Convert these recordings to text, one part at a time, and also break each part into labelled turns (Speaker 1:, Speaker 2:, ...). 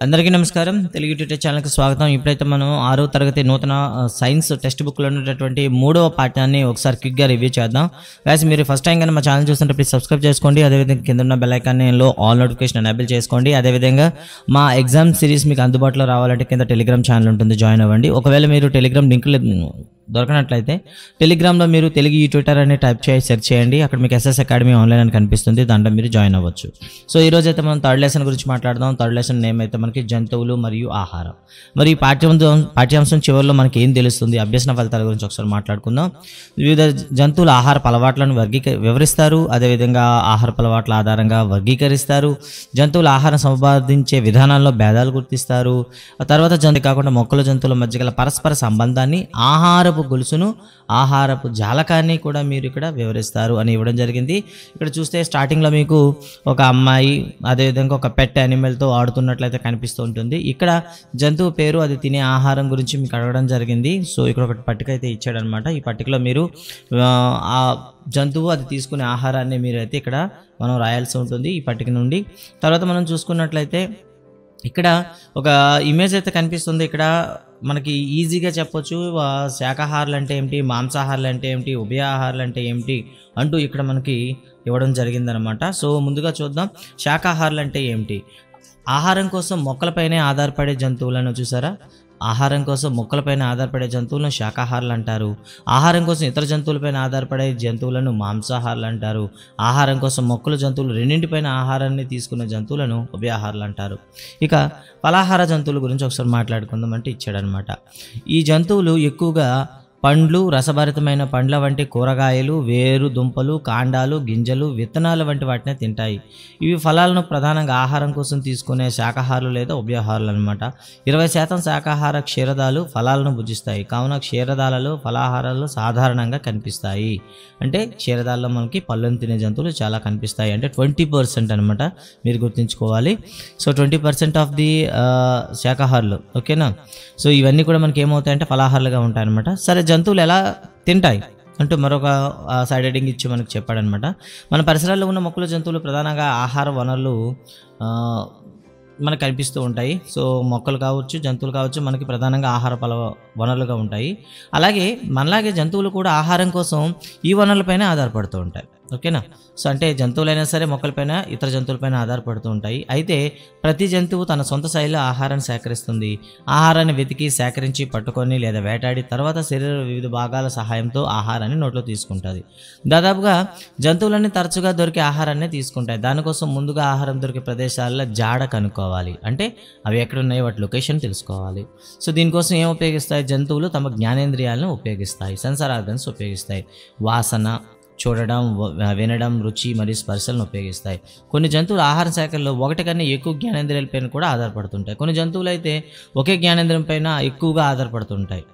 Speaker 1: అందరికీ నమస్కారం. తెలుగు ట్యూటర్ ఛానల్కి స్వాగతం. ఇప్పుడైతే మనం 6వ తరగతి నూతన సైన్స్ టెక్స్ట్ బుక్లో ఉన్నటువంటి 3వ పాఠాన్ని ఒకసారి క్విక్గా రివ్యూ చేద్దాం. గైస్, మీరు ఫస్ట్ టైం కానీ మా ఛానల్ చూస్తుంటే ప్లీజ్ సబ్స్క్రైబ్ చేసుకోండి. అదేవిధంగా కింద ఉన్న బెల్ ఐకాన్లో ఆల్ నోటిఫికేషన్ ఎనేబుల్ చేసుకోండి. అదేవిధంగా మా ఎగ్జామ్ సిరీస్ మీకు అందుబాటులో రావాలంటే కింద టెలిగ్రామ్ ఛానల్ ఉంటుంది, జాయిన్ అవ్వండి. ఒకవేళ మీరు టెలిగ్రామ్ లింకులు దొరకనట్లయితే టెలిగ్రామ్లో మీరు తెలుగు ట్విట్టర్ అని టైప్ చేసి సెర్చ్ చేయండి. అక్కడ మీకు ఎస్ఎస్ అకాడమీ ఆన్లైన్ అని కనిపిస్తుంది, దాంట్లో మీరు జాయిన్ అవ్వచ్చు. సో ఈరోజు అయితే మనం థర్డ్ లెసన్ గురించి మాట్లాడదాం. థర్డ్ లెసన్ నేమ్ అయితే మనకి జంతువులు మరియు ఆహారం. మరి ఈ పాఠ్యాంశం చివరిలో మనకి ఏం తెలుస్తుంది, అభ్యసన ఫలితాల గురించి ఒకసారి మాట్లాడుకుందాం. వివిధ జంతువుల ఆహారపు అలవాట్లను వివరిస్తారు. అదేవిధంగా ఆహారపు అలవాట్ల ఆధారంగా వర్గీకరిస్తారు. జంతువుల ఆహారం సంపాదించే విధానాల్లో భేదాలు గుర్తిస్తారు. ఆ తర్వాత జంతువు కాకుండా మొక్కల జంతువుల మధ్య గల పరస్పర సంబంధాన్ని, ఆహారపు గొలుసును, ఆహారపు జాలకాన్ని కూడా మీరు ఇక్కడ వివరిస్తారు అని ఇవ్వడం జరిగింది. ఇక్కడ చూస్తే స్టార్టింగ్లో మీకు ఒక అమ్మాయి అదేవిధంగా ఒక పెట్ యానిమల్తో ఆడుతున్నట్లయితే కనిపిస్తూ ఉంటుంది. ఇక్కడ జంతువు పేరు, అది తినే ఆహారం గురించి మీకు అడగడం జరిగింది. సో ఇక్కడ ఒక పట్టిక అయితే ఇచ్చాడనమాట. ఈ పట్టికలో మీరు ఆ జంతువు అది తీసుకునే ఆహారాన్ని మీరు అయితే ఇక్కడ మనం రాయాల్సి ఉంటుంది ఈ పట్టిక నుండి. తర్వాత మనం చూసుకున్నట్లయితే ఇక్కడ ఒక ఇమేజ్ అయితే కనిపిస్తుంది. ఇక్కడ మనకి ఈజీగా చెప్పొచ్చు శాకాహారులు అంటే ఏమిటి, మాంసాహారులు అంటే ఏమిటి, ఉభయాహారులు అంటే ఏమిటి అంటూ ఇక్కడ మనకి ఇవ్వడం జరిగిందనమాట. సో ముందుగా చూద్దాం, శాకాహారులు అంటే ఏమిటి. ఆహారం కోసం మొక్కలపైనే ఆధారపడే జంతువులను చూసారా, ఆహారం కోసం మొక్కలపైన ఆధారపడే జంతువులను శాకాహారులు అంటారు. ఆహారం కోసం ఇతర జంతువులపైన ఆధారపడే జంతువులను మాంసాహారులు అంటారు. ఆహారం కోసం మొక్కలు జంతువులు రెండింటిపైన ఆహారాన్ని తీసుకునే జంతువులను ఉభయాహారులు అంటారు. ఇక ఫలాహార జంతువుల గురించి ఒకసారి మాట్లాడుకుందాం అంటే ఇచ్చాడనమాట. ఈ జంతువులు ఎక్కువగా పండ్లు, రసభరితమైన పండ్ల వంటి కూరగాయలు, వేరు దుంపలు, కాండాలు, గింజలు, విత్తనాలు వంటి వాటిని తింటాయి. ఇవి ఫలాలను ప్రధానంగా ఆహారం కోసం తీసుకునే శాకాహారులు లేదా ఉభయాహారులు అనమాట. 20% శాకాహార క్షీరదాలు ఫలాలను భుజిస్తాయి. కావున క్షీరదాలలో ఫలాహారాలు సాధారణంగా కనిపిస్తాయి. అంటే క్షీరదాల్లో మనకి పళ్ళను తినే జంతువులు చాలా కనిపిస్తాయి. అంటే 20% అనమాట, మీరు గుర్తుంచుకోవాలి. సో 20% ఆఫ్ ది శాకాహారులు, ఓకేనా. సో ఇవన్నీ కూడా మనకి ఏమవుతాయంటే ఫలాహారులుగా ఉంటాయి అనమాట. సరే, జంతువులు ఎలా తింటాయి అంటూ మరొక సైడ్ హెడ్డింగ్ ఇచ్చి మనకు చెప్పాడనమాట. మన పరిసరాల్లో ఉన్న మొక్కల జంతువులు ప్రధానంగా ఆహార వనరులు మనకు కనిపిస్తూ ఉంటాయి. సో మొక్కలు కావచ్చు, జంతువులు కావచ్చు, మనకి ప్రధానంగా ఆహార వనరులుగా ఉంటాయి. అలాగే మనలాగే జంతువులు కూడా ఆహారం కోసం ఈ వనరులపైన ఆధారపడుతూ ఉంటాయి, ఓకేనా. సో అంటే జంతువులైనా సరే మొక్కలపైన, ఇతర జంతువులపైన ఆధారపడుతూ ఉంటాయి. అయితే ప్రతి జంతువు తన సొంత శైలిలో ఆహారాన్ని సేకరిస్తుంది. ఆహారాన్ని వెతికి, సేకరించి, పట్టుకొని లేదా వేటాడి తర్వాత శరీర వివిధ భాగాల సహాయంతో ఆహారాన్ని నోట్లో తీసుకుంటుంది. దాదాపుగా జంతువులన్నీ తరచుగా దొరికే ఆహారాన్ని తీసుకుంటాయి. దానికోసం ముందుగా ఆహారం దొరికే ప్రదేశాల్లో జాడ కనుక్కోవాలి. అంటే అవి ఎక్కడున్నాయి, వాటి లొకేషన్ తెలుసుకోవాలి. సో దీనికోసం ఏం ఉపయోగిస్తాయి, జంతువులు తమ జ్ఞానేంద్రియాలను ఉపయోగిస్తాయి, సెన్సార్ ఆర్గన్స్ ఉపయోగిస్తాయి. వాసన, చూడడం, వినడం, రుచి మరియు స్పర్శలను ఉపయోగిస్తాయి. కొన్ని జంతువులు ఆహార సేకరణలో ఒకటి కన్నా ఎక్కువ జ్ఞానేంద్రియాలపైన కూడా ఆధారపడుతుంటాయి. కొన్ని జంతువులు అయితే ఒకే జ్ఞానేంద్రియం పైన ఎక్కువగా ఆధారపడుతుంటాయి.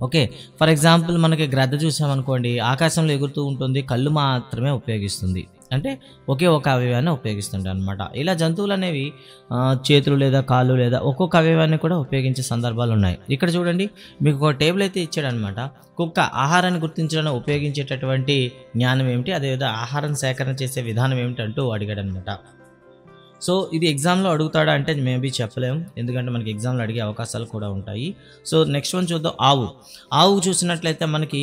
Speaker 1: ఓకే, ఫర్ ఎగ్జాంపుల్ మనకి గ్రద్ద చూసామనుకోండి, ఆకాశంలో ఎగురుతూ ఉంటుంది, కళ్ళు మాత్రమే ఉపయోగిస్తుంది. అంటే ఒకే ఒక అవయవాన్ని ఉపయోగిస్తుంటాయి అనమాట. ఇలా జంతువులు అనేవి చేతులు లేదా కాళ్ళు లేదా ఒక్కొక్క అవయవాన్ని కూడా ఉపయోగించే సందర్భాలు ఉన్నాయి. ఇక్కడ చూడండి, మీకు ఒక టేబుల్ అయితే ఇచ్చాడనమాట. కుక్క ఆహారాన్ని గుర్తించడానికి ఉపయోగించేటటువంటి జ్ఞానం ఏమిటి, అదేవిధంగా ఆహారం సేకరణ చేసే విధానం ఏమిటి అంటూ అడిగాడు అనమాట. సో ఇది ఎగ్జామ్లో అడుగుతాడా అంటే మేబీ చెప్పలేము, ఎందుకంటే మనకి ఎగ్జామ్లో అడిగే అవకాశాలు కూడా ఉంటాయి. సో నెక్స్ట్ వన్ చూద్దాం, ఆవు. ఆవు చూసినట్లయితే మనకి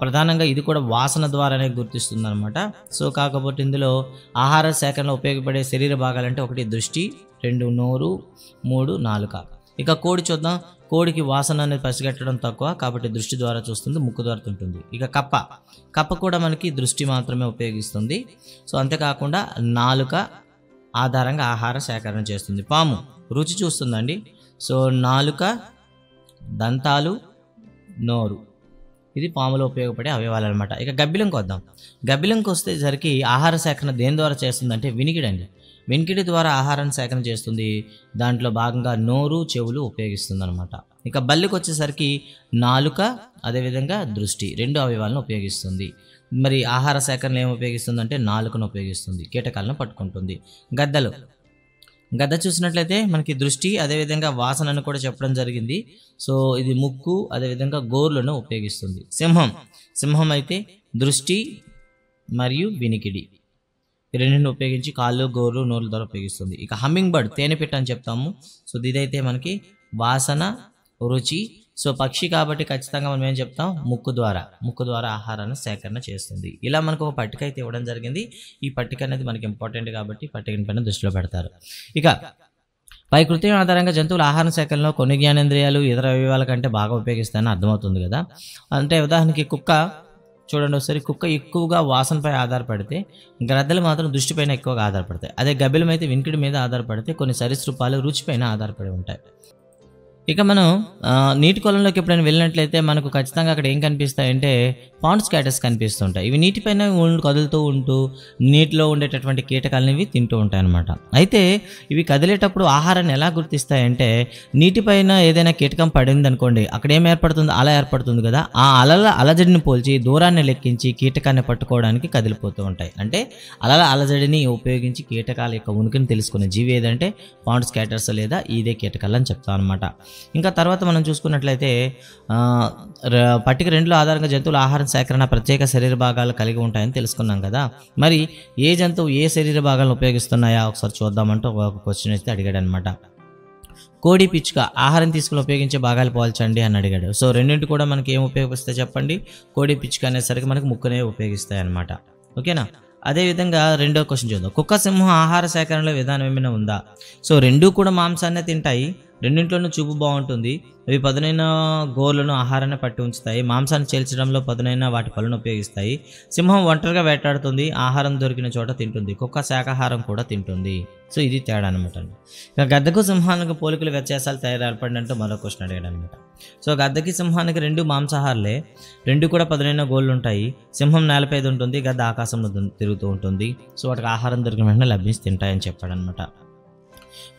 Speaker 1: ప్రధానంగా ఇది కూడా వాసన ద్వారానే గుర్తిస్తుంది అనమాట. సో కాకపోతే ఇందులో ఆహార సేకరణలో ఉపయోగపడే శరీర భాగాలంటే 1 దృష్టి, 2 నోరు, 3 నాలుక. ఇక కోడి చూద్దాం. కోడికి వాసన అనేది పసిగట్టడం తక్కువ, కాబట్టి దృష్టి ద్వారా చూస్తుంది, ముక్కు ద్వారా తింటుంది. ఇక కప్ప కూడా మనకి దృష్టి మాత్రమే ఉపయోగిస్తుంది. సో అంతేకాకుండా నాలుక ఆధారంగా ఆహార సేకరణ చేస్తుంది. పాము రుచి చూస్తుందండి. సో నాలుక, దంతాలు, నోరు, ఇది పాములో ఉపయోగపడే అవయవాలు అనమాట. ఇక గబ్బిలంకి వద్దాం. గబ్బిలంకి వచ్చేసరికి ఆహార సేకరణ దేని ద్వారా చేస్తుందంటే వినికిడి అండి. వినికిడి ద్వారా ఆహారాన్ని సేకరణ చేస్తుంది. దాంట్లో భాగంగా నోరు, చెవులు ఉపయోగిస్తుంది అనమాట. ఇక బల్లికి వచ్చేసరికి నాలుక, అదేవిధంగా దృష్టి, 2 అవయవాలను ఉపయోగిస్తుంది. మరి ఆహార సేకరణ ఏమి ఉపయోగిస్తుంది అంటే నాలుకను ఉపయోగిస్తుంది, కీటకాలను పట్టుకుంటుంది. గద్ద చూసినట్లయితే మనకి దృష్టి, అదేవిధంగా వాసనను కూడా చెప్పడం జరిగింది. సో ఇది ముక్కు, అదేవిధంగా గోర్లను ఉపయోగిస్తుంది. సింహం అయితే దృష్టి మరియు వినికిడి, ఈ రెండింటిని ఉపయోగించి కాళ్ళు, గోర్లు, నోళ్ళ ద్వారా ఉపయోగిస్తుంది. ఇక హమ్మింగ్ బర్డ్ తేనెపిట్ట అని చెప్తాము. సో ఇదైతే మనకి వాసన, రుచి. సో పక్షి కాబట్టి ఖచ్చితంగా మనం ఏం చెప్తాం, ముక్కు ద్వారా ఆహారాన్ని సేకరణ చేస్తుంది. ఇలా మనకు ఒక పట్టిక అయితే ఇవ్వడం జరిగింది. ఈ పట్టిక అనేది మనకి ఇంపార్టెంట్ కాబట్టి పట్టికని పైన దృష్టిలో పెడతారు. ఇక పై కృత్యం ఆధారంగా జంతువుల ఆహార సేకరణలో కొన్ని జ్ఞానేంద్రియాలు ఇతర అవయవాల కంటే బాగా ఉపయోగిస్తాయని అర్థమవుతుంది కదా. అంటే ఉదాహరణకి కుక్క చూడండి ఒకసారి, కుక్క ఎక్కువగా వాసనపై ఆధారపడితే గ్రద్దలు మాత్రం దృష్టిపైన ఎక్కువగా ఆధారపడతాయి. అదే గబ్బిలం అయితే వినికిడి మీద ఆధారపడితే కొన్ని సరీసృపాలు రుచిపైన ఆధారపడి ఉంటాయి. ఇక మనం నీటి కొలంలోకి ఎప్పుడైనా వెళ్ళినట్లయితే మనకు ఖచ్చితంగా అక్కడ ఏం కనిపిస్తాయంటే పాండ్ స్కాటర్స్ కనిపిస్తుంటాయి. ఇవి నీటిపైన కదులుతూ ఉంటూ నీటిలో ఉండేటటువంటి కీటకాలను ఇవి తింటూ ఉంటాయి అన్నమాట. అయితే ఇవి కదిలేటప్పుడు ఆహారాన్ని ఎలా గుర్తిస్తాయంటే నీటిపైన ఏదైనా కీటకం పడింది అనుకోండి, అక్కడ ఏం ఏర్పడుతుంది, అల ఏర్పడుతుంది కదా, ఆ అలల అలజడిని పోల్చి దూరాన్ని లెక్కించి కీటకాన్ని పట్టుకోవడానికి కదిలిపోతూ ఉంటాయి. అంటే అలల అలజడిని ఉపయోగించి కీటకాల యొక్క ఉనికిని తెలుసుకునే జీవి ఏదంటే పాండ్ స్కాటర్స్ లేదా ఇదే కీటకాలు అని చెప్తాం అనమాట. ఇంకా తర్వాత మనం చూసుకున్నట్లయితే పట్టిక 2లో ఆధారంగా జంతువుల ఆహార సేకరణ ప్రత్యేక శరీర భాగాలు కలిగి ఉంటాయని తెలుసుకున్నాం కదా. మరి ఏ జంతువు ఏ శరీర భాగాలను ఉపయోగిస్తున్నాయా ఒకసారి చూద్దామంటూ ఒక క్వశ్చన్ అయితే అడిగాడు అనమాట. కోడి, పిచ్చుక ఆహారం తీసుకుని ఉపయోగించే భాగాలు పోల్చండి అని అడిగాడు. సో రెండింటి కూడా మనకి ఏం ఉపయోగిస్తాయి చెప్పండి, కోడి, పిచ్చుక అనేసరికి మనకి ముక్కునే ఉపయోగిస్తాయి అనమాట. ఓకేనా. అదేవిధంగా రెండో క్వశ్చన్ చూద్దాం. కుక్క, సింహం ఆహార సేకరణలో విధానం ఏమైనా ఉందా? సో రెండూ కూడా మాంసాన్నే తింటాయి, రెండింటిలోనూ చూపు బాగుంటుంది. అవి పదునైన గోర్లను ఆహారాన్ని పట్టి ఉంచుతాయి. మాంసాన్ని చేల్చడంలో పదునైన వాటి పళ్ళను ఉపయోగిస్తాయి. సింహం ఒంటరిగా వేటాడుతుంది, ఆహారం దొరికిన చోట తింటుంది. కుక్క శాకాహారం కూడా తింటుంది. సో ఇది తేడా అనమాట. ఇక గద్దకు సింహానికి పోలికలు వ్యత్యాసాలు ఏర్పడినట్టు మరో క్వశ్చన్ అడిగాడు అనమాట. సో గద్దకి సింహానికి రెండు మాంసాహారులే, రెండు కూడా పదునైన గోళ్ళు ఉంటాయి. సింహం నేలపై ఉంటుంది, గద్ద ఆకాశంలో తిరుగుతూ ఉంటుంది. సో వాటికి ఆహారం దొరికిన వెంటనే లభించి తింటాయని చెప్పాడనమాట.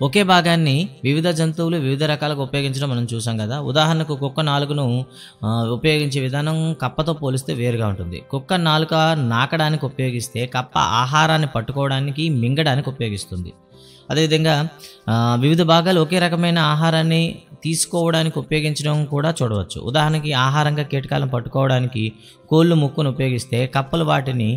Speaker 1: ఒకే భాగాన్ని వివిధ జంతువులు వివిధ రకాలుగా ఉపయోగించడం మనం చూసాం కదా. ఉదాహరణకు కుక్క నాలుకను ఉపయోగించే విధానం కప్పతో పోలిస్తే వేరుగా ఉంటుంది. కుక్క నాలుక నాకడానికి ఉపయోగిస్తే కప్ప ఆహారాన్ని పట్టుకోవడానికి, మింగడానికి ఉపయోగిస్తుంది. అదేవిధంగా వివిధ భాగాలు ఒకే రకమైన ఆహారాన్ని తీసుకోవడానికి ఉపయోగించడం కూడా చూడవచ్చు. ఉదాహరణకి ఆహారంగా కీటకాలను పట్టుకోవడానికి కోళ్ళు ముక్కును ఉపయోగిస్తే కప్పలు వాటిని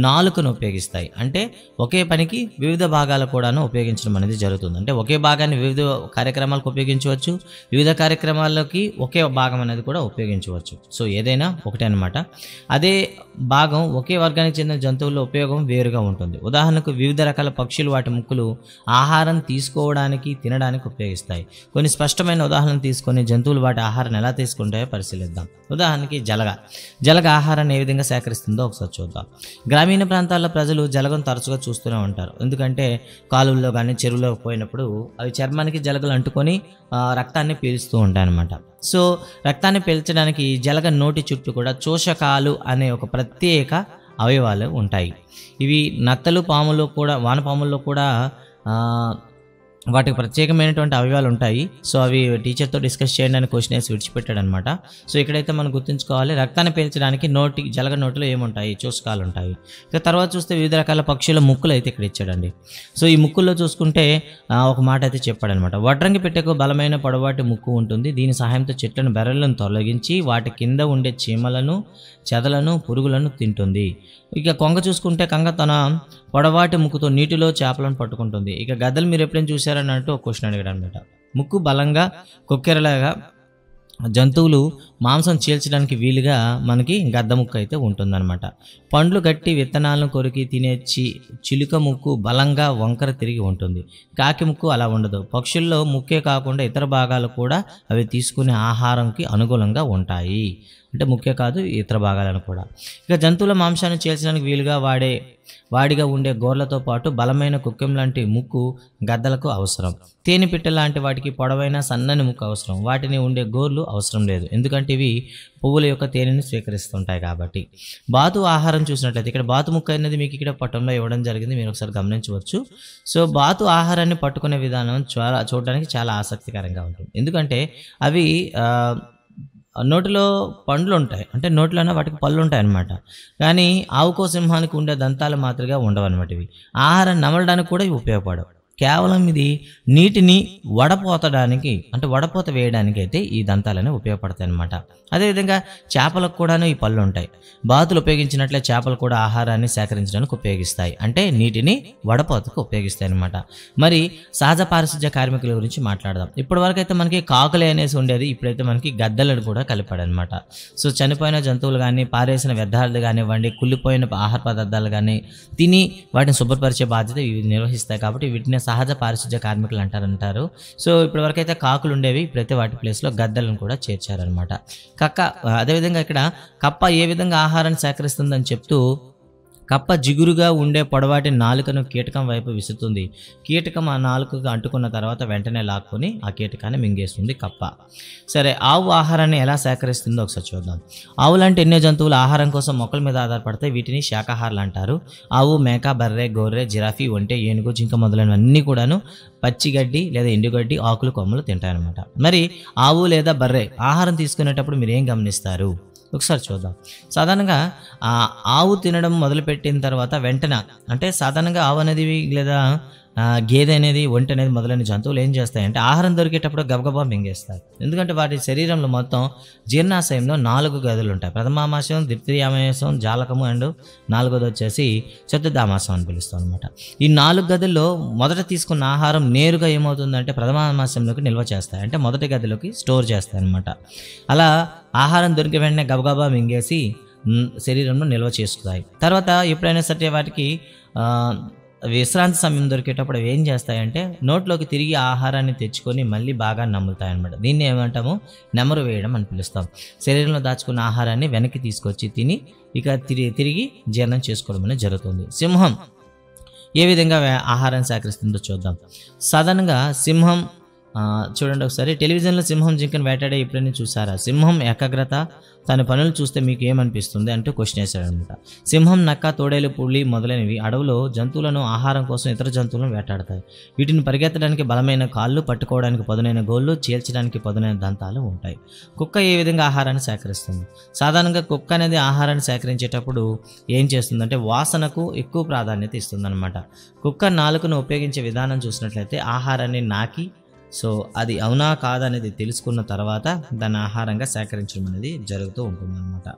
Speaker 1: నాలుకను ఉపయోగిస్తాయి. అంటే ఒకే పనికి వివిధ భాగాలు కూడాను ఉపయోగించడం అనేది జరుగుతుంది. అంటే ఒకే భాగాన్ని వివిధ కార్యక్రమాలకు ఉపయోగించవచ్చు, వివిధ కార్యక్రమాల్లోకి ఒకే భాగం అనేది కూడా ఉపయోగించవచ్చు. సో ఏదైనా ఒకటే అనమాట. అదే భాగం ఒకే వర్గానికి చెందిన జంతువుల ఉపయోగం వేరుగా ఉంటుంది. ఉదాహరణకు వివిధ రకాల పక్షులు వాటి ముక్కులు ఆహారం తీసుకోవడానికి, తినడానికి ఉపయోగిస్తాయి. కొన్ని స్పష్టమైన ఉదాహరణలు తీసుకొని జంతువులు వాటి ఆహారాన్ని ఎలా తీసుకుంటాయో పరిశీలిద్దాం. ఉదాహరణకి జలగ ఆహారాన్ని ఏ విధంగా సేకరిస్తుందో ఒకసారి చూద్దాం. గ్రామీణ ప్రాంతాల్లో ప్రజలు జలగను తరచుగా చూస్తూనే ఉంటారు. ఎందుకంటే కాలువల్లో కానీ చెరువులో పోయినప్పుడు అవి చర్మానికి జలగలు అంటుకొని రక్తాన్ని పీలుస్తూ ఉంటాయి అన్నమాట. సో రక్తాన్ని పీల్చడానికి జలగ నోటి చుట్టూ కూడా చోషకాలు అనే ఒక ప్రత్యేక అవయవాలు ఉంటాయి. ఇవి నత్తలు, పాములు కూడా, వానపాముల్లో కూడా వాటికి ప్రత్యేకమైనటువంటి అవయవాలు ఉంటాయి. సో అవి టీచర్తో డిస్కస్ చేయండి అని క్వశ్చన్ వేసి విడిచిపెట్టాడు అనమాట. సో ఇక్కడైతే మనం గుర్తుంచుకోవాలి, రక్తాన్ని పీల్చడానికి జలగ నోటిలో ఏముంటాయి, చూసకాలు ఉంటాయి. ఇక తర్వాత చూస్తే వివిధ రకాల పక్షుల ముక్కులు అయితే ఇక్కడ ఇచ్చాడండి. సో ఈ ముక్కుల్లో చూసుకుంటే ఒక మాట అయితే చెప్పాడనమాట. వడ్రంగి పెట్టెకు బలమైన పొడవాటి ముక్కు ఉంటుంది. దీని సహాయంతో చెట్లను బెరలను తొలగించి వాటి కింద ఉండే చీమలను, చెదలను, పురుగులను తింటుంది. ఇక కొంగ చూసుకుంటే కంగ తన పొడవాటి ముక్కుతో నీటిలో చేపలను పట్టుకుంటుంది. ఇక గద్దలు మీరు ఎప్పుడైనా చూసారన్నట్టు ఒక క్వశ్చన్ అడిగాడు అనమాట. ముక్కు బలంగా కొక్కెరలాగా జంతువులు మాంసం చీల్చడానికి వీలుగా మనకి గద్ద ముక్కు అయితే ఉంటుందన్నమాట. పండ్లు గట్టి విత్తనాలను కొరికి తినే చిలుక ముక్కు బలంగా వంకర తిరిగి ఉంటుంది. కాకి ముక్కు అలా ఉండదు. పక్షుల్లో ముక్కే కాకుండా ఇతర భాగాలు కూడా అవి తీసుకునే ఆహారంకి అనుకూలంగా ఉంటాయి. అంటే ముఖ్య కాదు, ఇతర భాగాలను కూడా. ఇక జంతువుల మాంసాన్ని చీల్చడానికి వీలుగా వాడిగా ఉండే గోర్లతో పాటు బలమైన కుక్కెం లాంటి ముక్కు గద్దలకు అవసరం. తేనెపిట్ట లాంటి వాటికి పొడవైన సన్నని ముక్కు అవసరం. వాటిని ఉండే గోర్లు అవసరం లేదు, ఎందుకంటే ఇవి పువ్వుల యొక్క తేనెని స్వీకరిస్తుంటాయి కాబట్టి. బాతు ఆహారం చూసినట్లయితే ఇక్కడ బాతు ముక్క అనేది మీకు ఇక్కడ పట్టంలో ఇవ్వడం జరిగింది, మీరు ఒకసారి గమనించవచ్చు. సో బాతు ఆహారాన్ని పట్టుకునే విధానం చూడడానికి చాలా ఆసక్తికరంగా ఉంటుంది. ఎందుకంటే అవి నోటిలో పండ్లు ఉంటాయి, అంటే నోట్లోనే వాటికి పళ్ళు ఉంటాయి అన్నమాట. కానీ ఆవుకో సింహానికి ఉండే దంతాలు మాత్రమే ఉండవు అనమాట. ఇవి ఆహారం నమలడానికి కూడా ఇవి ఉపయోగపడవు. కేవలం ఇది నీటిని వడపోతడానికి అంటే వడపోత వేయడానికి అయితే ఈ దంతాలనే ఉపయోగపడతాయి అన్నమాట. అదేవిధంగా చేపలకు కూడాను ఈ పళ్ళు ఉంటాయి. బాతులు ఉపయోగించినట్లే చేపలు కూడా ఆహారాన్ని సేకరించడానికి ఉపయోగిస్తాయి, అంటే నీటిని వడపోతకు ఉపయోగిస్తాయి అన్నమాట. మరి సహజ పారిశుధ్య కార్మికుల గురించి మాట్లాడదాం. ఇప్పటి వరకు అయితే మనకి కాకులే అనేసి ఉండేది, ఇప్పుడైతే మనకి గద్దలను కూడా కలిపాడు అనమాట. సో చనిపోయిన జంతువులు కానీ, పారేసిన వ్యర్థాలు కానివ్వండి, కుళ్ళిపోయిన ఆహార పదార్థాలు కానీ తిని వాటిని శుభ్రపరిచే బాధ్యత ఇవి నిర్వహిస్తాయి. కాబట్టి వీటిని సహజ పారిశుధ్య కార్మికులు అంటారు. సో ఇప్పటి వరకు అయితే కాకులు ఉండేవి, ఇప్పుడైతే వాటి ప్లేస్లో గద్దలను కూడా చేర్చారనమాట. అదేవిధంగా ఇక్కడ కప్ప ఏ విధంగా ఆహారాన్ని సేకరిస్తుందని చెప్తూ, కప్ప జిగురుగా ఉండే పొడవాటి నాలుకను కీటకం వైపు విసురుతుంది. కీటకం ఆ నాలుకకు అంటుకున్న తర్వాత వెంటనే లాక్కొని ఆ కీటకాన్ని మింగేస్తుంది కప్ప. సరే, ఆవు ఆహారాన్ని ఎలా సేకరిస్తుందో ఒకసారి చూద్దాం. ఆవు లాంటి ఎన్నో జంతువులు ఆహారం కోసం మొక్కల మీద ఆధారపడతాయి. వీటిని శాకాహారులు అంటారు. ఆవు, మేక, బర్రె, గొర్రె, జిరాఫీ, ఒంటె, ఏనుగు, జింక మొదలైనవన్నీ కూడాను పచ్చిగడ్డి లేదా ఎండుగడ్డి, ఆకులు, కొమ్మలు తింటాయన్నమాట. మరి ఆవు లేదా బర్రె ఆహారం తీసుకునేటప్పుడు మీరు ఏం గమనిస్తారు ఒకసారి చూద్దాం. సాధారణంగా ఆవు తినడం మొదలుపెట్టిన తర్వాత వెంటనే, అంటే సాధారణంగా ఆవు అనేది లేదా గేదె అనేది, ఒంటె అనేది మొదలైన జంతువులు ఏం చేస్తాయంటే ఆహారం దొరికేటప్పుడు గబగబా మింగేస్తాయి. ఎందుకంటే వాటి శరీరంలో మొత్తం జీర్ణాశయంలో 4 గదులు ఉంటాయి. ప్రథమామాశయం, ద్వితీయామాశయం, జాలకము అండ్ 4వది వచ్చేసి చతుర్థామాశయం అని పిలుస్తాం అనమాట. ఈ 4 గదుల్లో మొదట తీసుకున్న ఆహారం నేరుగా ఏమవుతుందంటే ప్రథమామాశయంలోకి నిల్వ చేస్తాయి, అంటే మొదటి గదిలోకి స్టోర్ చేస్తాయి అనమాట. అలా ఆహారం దొరికే వెంటనే గబగబా మింగేసి శరీరంలో నిల్వ చేసుకుతాయి. తర్వాత ఎప్పుడైనా సరే వాటికి విశ్రాంతి సమయం దొరికేటప్పుడు అవి ఏం చేస్తాయంటే నోట్లోకి తిరిగి ఆహారాన్ని తెచ్చుకొని మళ్ళీ బాగా నమ్ముతాయి అన్నమాట. దీన్ని ఏమంటాము, నెమరు వేయడం అని పిలుస్తాం. శరీరంలో దాచుకున్న ఆహారాన్ని వెనక్కి తీసుకొచ్చి తిని ఇక తిరిగి జీర్ణం చేసుకోవడం అనేది జరుగుతుంది. సింహం ఏ విధంగా ఆహారాన్ని సేకరిస్తుందో చూద్దాం. సాధారణంగా సింహం చూడండి ఒకసారి, టెలివిజన్లో సింహం జింకను వేటాడే ఎప్పుడైనా చూసారా? సింహం ఏకాగ్రత, తన పనులు చూస్తే మీకు ఏమనిపిస్తుంది అంటూ క్వశ్చన్ వేశాడనమాట. సింహం, నక్క, తోడేలు, పులి మొదలైనవి అడవులో జంతువులను ఆహారం కోసం ఇతర జంతువులను వేటాడతాయి. వీటిని పరిగెత్తడానికి బలమైన కాళ్ళు, పట్టుకోవడానికి పదునైన గోళ్ళు, చీల్చడానికి పదునైన దంతాలు ఉంటాయి. కుక్క ఏ విధంగా ఆహారాన్ని సేకరిస్తుంది? సాధారణంగా కుక్క అనేది ఆహారాన్ని సేకరించేటప్పుడు ఏం చేస్తుందంటే వాసనకు ఎక్కువ ప్రాధాన్యత ఇస్తుందన్నమాట. కుక్క నాలుకను ఉపయోగించే విధానం చూసినట్లయితే ఆహారాన్ని నాకి, సో అది అవునా కాదనేది తెలుసుకున్న తర్వాత దాన్ని ఆహారంగా సేకరించడం అనేది జరుగుతూ ఉంటుందన్నమాట.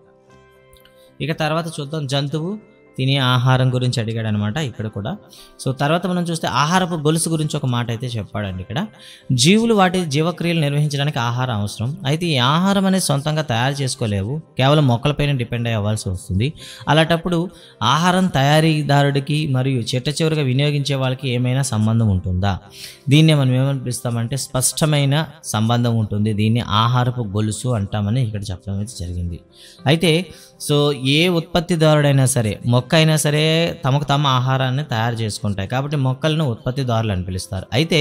Speaker 1: ఇక తర్వాత చూద్దాం, జంతువు తినే ఆహారం గురించి అడిగాడు అనమాట ఇక్కడ కూడా. సో తర్వాత మనం చూస్తే ఆహారపు గొలుసు గురించి ఒక మాట అయితే చెప్పాడండి ఇక్కడ. జీవులు వాటి జీవక్రియలు నిర్వహించడానికి ఆహారం అవసరం. అయితే ఈ ఆహారం అనేది సొంతంగా తయారు చేసుకోలేవు, కేవలం మొక్కలపైన డిపెండ్ అవ్వాల్సి వస్తుంది. అలాంటప్పుడు ఆహారం తయారీదారుడికి మరియు చివరిగా వినియోగించే వాళ్ళకి ఏమైనా సంబంధం ఉంటుందా? దీన్నే మనం ఏమని పిలుస్తామంటే స్పష్టమైన సంబంధం ఉంటుంది. దీన్ని ఆహారపు గొలుసు అంటామని ఇక్కడ చెప్పడం అయితే జరిగింది. అయితే సో ఏ ఉత్పత్తిదారుడైనా సరే, మొక్క అయినా సరే తమకు తమ ఆహారాన్ని తయారు చేసుకుంటాయి. కాబట్టి మొక్కలను ఉత్పత్తిదారులు అని పిలుస్తారు. అయితే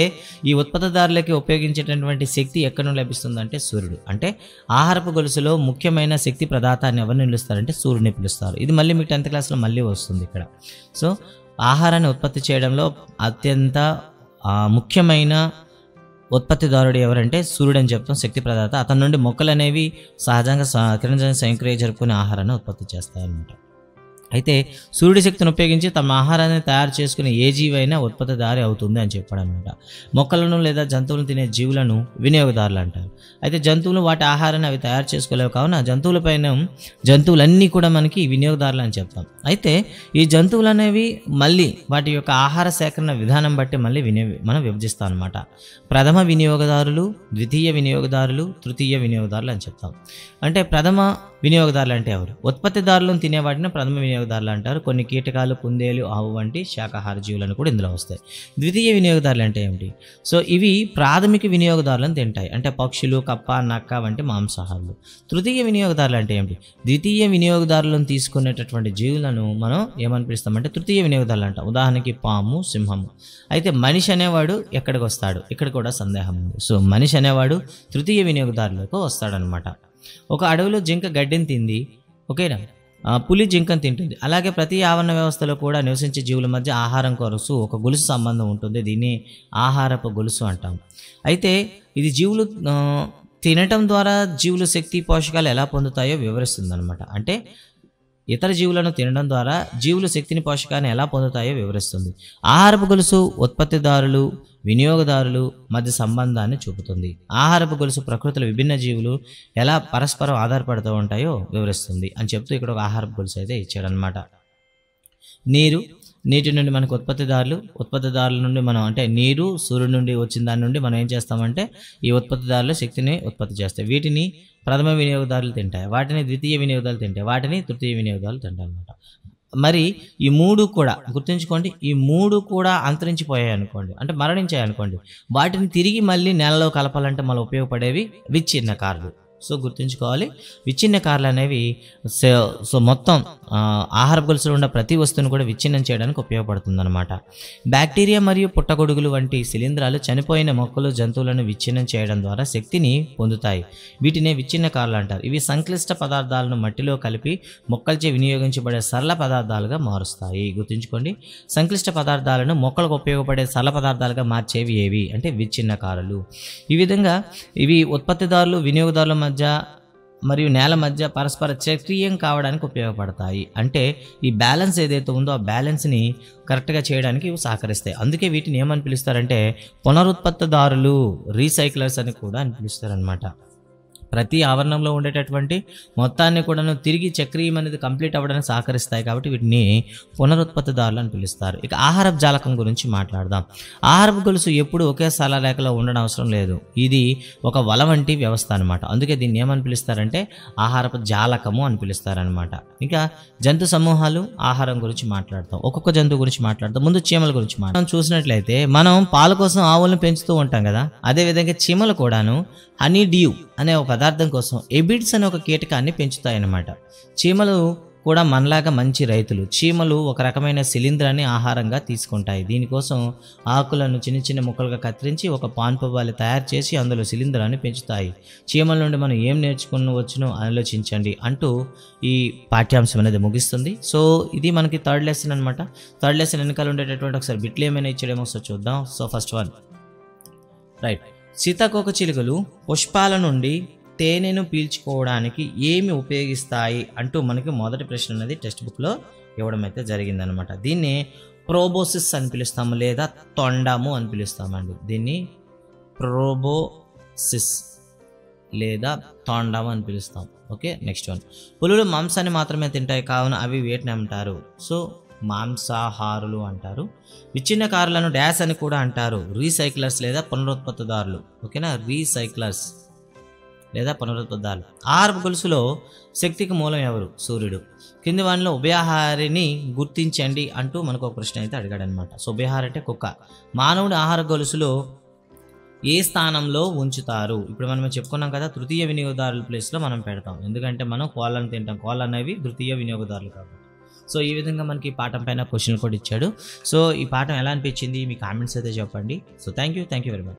Speaker 1: ఈ ఉత్పత్తిదారులకి ఉపయోగించేటటువంటి శక్తి ఎక్కడ నుండి లభిస్తుందంటే సూర్యుడు. అంటే ఆహారపు గొలుసులో ముఖ్యమైన శక్తి ప్రదాతాన్ని ఎవరిని పిలుస్తారంటే సూర్యుడిని పిలుస్తారు. ఇది మళ్ళీ మీకు 10th క్లాస్లో మళ్ళీ వస్తుంది ఇక్కడ. సో ఆహారాన్ని ఉత్పత్తి చేయడంలో అత్యంత ముఖ్యమైన ఉత్పత్తిదారుడు ఎవరంటే సూర్యుడు అని చెప్తాం, శక్తి ప్రదాత. అతని నుండి మొక్కలు అనేవి సహజంగా కిరణజన్య సంక్రియ జరుపుకునే ఆహారాన్ని ఉత్పత్తి చేస్తాయన్నమాట. అయితే సూర్యుడి శక్తిని ఉపయోగించి తమ ఆహారాన్ని తయారు చేసుకునే ఏ జీవైనా ఉత్పత్తిదారి అవుతుంది అని చెప్పాడు అనమాట. మొక్కలను లేదా జంతువులను తినే జీవులను వినియోగదారులు అంటారు. అయితే జంతువులు వాటి ఆహారాన్ని అవి తయారు చేసుకోలేవు, కావున జంతువులన్నీ కూడా మనకి వినియోగదారులు అని చెప్తాం. అయితే ఈ జంతువులు అనేవి మళ్ళీ వాటి యొక్క ఆహార సేకరణ విధానం బట్టి మళ్ళీ మనం విభజిస్తాం అనమాట. ప్రథమ వినియోగదారులు, ద్వితీయ వినియోగదారులు, తృతీయ వినియోగదారులు అని చెప్తాం. అంటే ప్రథమ వినియోగదారులు అంటే ఎవరు? ఉత్పత్తిదారులను తినేవాటిని ప్రథమ వినియోగదారులు అంటారు. కొన్ని కీటకాలు, కుందేలు, ఆవు వంటి శాకాహార జీవులను కూడా ఇందులో వస్తాయి. ద్వితీయ వినియోగదారులు అంటే ఏమిటి? సో ఇవి ప్రాథమిక వినియోగదారులను తింటాయి, అంటే పక్షులు, కప్ప, నక్క వంటి మాంసాహారులు. తృతీయ వినియోగదారులు అంటే ఏమిటి? ద్వితీయ వినియోగదారులను తీసుకునేటటువంటి జీవులను మనం ఏమని పిలుస్తామంటే తృతీయ వినియోగదారులు అంటాం. ఉదాహరణకి పాము, సింహము. అయితే మనిషి అనేవాడు ఎక్కడికి వస్తాడు? ఇక్కడ కూడా సందేహం ఉంది. సో మనిషి అనేవాడు తృతీయ వినియోగదారులకు వస్తాడనమాట. ఒక అడవిలో జింక గడ్డిని తింది, ఓకేనా? పులి జింకను తింటుంది. అలాగే ప్రతి ఆవరణ వ్యవస్థలో కూడా నివసించే జీవుల మధ్య ఆహారం కొరసు ఒక గొలుసు సంబంధం ఉంటుంది. దీన్ని ఆహారపు గొలుసు అంటాం. అయితే ఇది జీవులు తినటం ద్వారా జీవులు శక్తి, పోషకాలు ఎలా పొందుతాయో వివరిస్తుంది అనమాట. అంటే ఇతర జీవులను తినడం ద్వారా జీవులు శక్తిని పోషకాన్ని ఎలా పొందుతాయో వివరిస్తుంది. ఆహారపు గొలుసు ఉత్పత్తిదారులు వినియోగదారులు మధ్య సంబంధాన్ని చూపుతుంది. ఆహారపు గొలుసు ప్రకృతిలో విభిన్న జీవులు ఎలా పరస్పరం ఆధారపడుతూ ఉంటాయో వివరిస్తుంది అని చెప్తూ ఇక్కడ ఒక ఆహారపు గొలుసు అయితే ఇచ్చాడనమాట. నీటి నుండి మనకు ఉత్పత్తిదారుల నుండి మనం అంటే నీరు సూర్యుడి నుండి వచ్చిన దాని నుండి మనం ఏం చేస్తామంటే ఈ ఉత్పత్తిదారులు శక్తిని ఉత్పత్తి చేస్తాయి. వీటిని ప్రథమ వినియోగదారులు తింటాయి, వాటిని ద్వితీయ వినియోగదారులు తింటాయి, వాటిని తృతీయ వినియోగదారులు తింటాయి అనమాట. మరి ఈ మూడు కూడా గుర్తుంచుకోండి, ఈ మూడు కూడా అంతరించిపోయాయి అనుకోండి, అంటే మరణించాయి అనుకోండి, వాటిని తిరిగి మళ్ళీ నేలలో కలపాలంటే మళ్ళీ ఉపయోగపడేవి విచ్ఛిన్నకారులు. సో గుర్తుంచుకోవాలి, విచ్ఛిన్నకారులు అనేవి సో మొత్తం ఆహారపు గొలుసులో ఉన్న ప్రతి వస్తువును కూడా విచ్ఛిన్నం చేయడానికి ఉపయోగపడుతుంది అనమాట. బ్యాక్టీరియా మరియు పుట్టగొడుగులు వంటి శిలీంధ్రాలు చనిపోయిన మొక్కలు జంతువులను విచ్ఛిన్నం చేయడం ద్వారా శక్తిని పొందుతాయి. వీటినే విచ్ఛిన్నకారులు అంటారు. ఇవి సంక్లిష్ట పదార్థాలను మట్టిలో కలిపి మొక్కలచే వినియోగించబడే సరళ పదార్థాలుగా మారుస్తాయి. గుర్తుంచుకోండి, సంక్లిష్ట పదార్థాలను మొక్కలకు ఉపయోగపడే సరళ పదార్థాలుగా మార్చేవి ఏవి అంటే విచ్ఛిన్నకారులు. ఈ విధంగా ఇవి ఉత్పత్తిదారులు వినియోగదారుల మధ్య మరియు నేల మధ్య పరస్పర చక్రీయం కావడానికి ఉపయోగపడతాయి. అంటే ఈ బ్యాలెన్స్ ఏదైతే ఉందో ఆ బ్యాలెన్స్ని కరెక్ట్గా చేయడానికి ఇవి సహకరిస్తాయి. అందుకే వీటిని ఏమని పిలుస్తారంటే పునరుత్పత్తిదారులు, రీసైక్లర్స్ అని కూడా అని పిలుస్తారనమాట. ప్రతి ఆవరణంలో ఉండేటటువంటి మొత్తాన్ని కూడాను తిరిగి చక్రీయం అనేది కంప్లీట్ అవ్వడానికి సహకరిస్తాయి. కాబట్టి వీటిని పునరుత్పత్తిదారులు అని పిలుస్తారు. ఇక ఆహారపు జాలకం గురించి మాట్లాడదాం. ఆహారపు గొలుసు ఎప్పుడు ఒకే సరళరేఖలో ఉండడం అవసరం లేదు. ఇది ఒక వల వంటి వ్యవస్థ అనమాట. అందుకే దీన్ని ఏమని పిలుస్తారంటే ఆహారపు జాలకము అని పిలుస్తారనమాట. ఇంకా జంతు సమూహాలు ఆహారం గురించి మాట్లాడతాం. ఒక్కొక్క జంతువు గురించి మాట్లాడతాం. ముందు చీమల గురించి మనం చూసినట్లయితే మనం పాల కోసం ఆవులను పెంచుతూ ఉంటాం కదా, అదేవిధంగా చీమలు కూడాను హనీ డ్యూ అనే ఒక పదార్థం కోసం ఎబిడ్స్ అనే ఒక కీటకాన్ని పెంచుతాయన్నమాట. చీమలు కూడా మనలాగా మంచి రైతులు. చీమలు ఒక రకమైన శిలీంధ్రాన్ని ఆహారంగా తీసుకుంటాయి. దీనికోసం ఆకులను చిన్న చిన్న ముక్కలుగా కత్తిరించి ఒక పాన్పువ్వాలి తయారు చేసి అందులో శిలీంధ్రాన్ని పెంచుతాయి. చీమల నుండి మనం ఏం నేర్చుకునవచ్చునో ఆలోచించండి అంటూ ఈ పాఠ్యాంశం అనేది ముగిస్తుంది. సో ఇది మనకి థర్డ్ లెసన్ అనమాట. థర్డ్ లెసన్ వెనకాల ఉండేటటువంటి ఒకసారి బిట్లు ఏమైనా ఇచ్చాడేమో ఒకసారి చూద్దాం. సో ఫస్ట్ వన్ రైట్, సీతాకోక చిలుకలు పుష్పాల నుండి తేనెను పీల్చుకోవడానికి ఏమి ఉపయోగిస్తాయి అంటూ మనకి మొదటి ప్రశ్న అనేది టెక్స్ట్ బుక్లో ఇవ్వడం అయితే జరిగిందనమాట. దీన్ని ప్రోబోసిస్ అని పిలుస్తాము లేదా తొండము అని పిలుస్తామండి. దీన్ని ప్రోబోసిస్ లేదా తొండము అని పిలుస్తాం. ఓకే, నెక్స్ట్ వన్, పులులు మాంసాన్ని మాత్రమే తింటాయి కావున అవి వేటిని అంటారు? సో మాంసాహారులు అంటారు. విచ్ఛిన్నకారులను డాష్ అని కూడా అంటారు. రీసైక్లర్స్ లేదా పునరుత్పత్తిదారులు. ఓకేనా, రీసైక్లర్స్ లేదా పునరుత్పత్తిదారులు. ఆహారపు గొలుసులో శక్తికి మూలం ఎవరు? సూర్యుడు. కింది వానిలో ఉభయాహారిని గుర్తించండి అంటూ మనకు ఒక ప్రశ్న అయితే అడిగాడనమాట. సో ఉభయాహారి అంటే కుక్క. మానవుడి ఆహార గొలుసులో ఏ స్థానంలో ఉంచుతారు? ఇప్పుడు మనం చెప్పుకున్నాం కదా, తృతీయ వినియోగదారుల ప్లేస్లో మనం పెడతాం. ఎందుకంటే మనం కోళ్ళను తింటాం, కోళ్ళు అనేవి తృతీయ వినియోగదారులు కాబట్టి. సో ఈ విధంగా మనకి ఈ పాఠం పైన క్వశ్చన్ కూడా ఇచ్చాడు. సో ఈ పాఠం ఎలా అనిపించింది మీ కామెంట్స్ అయితే చెప్పండి. So thank you very much.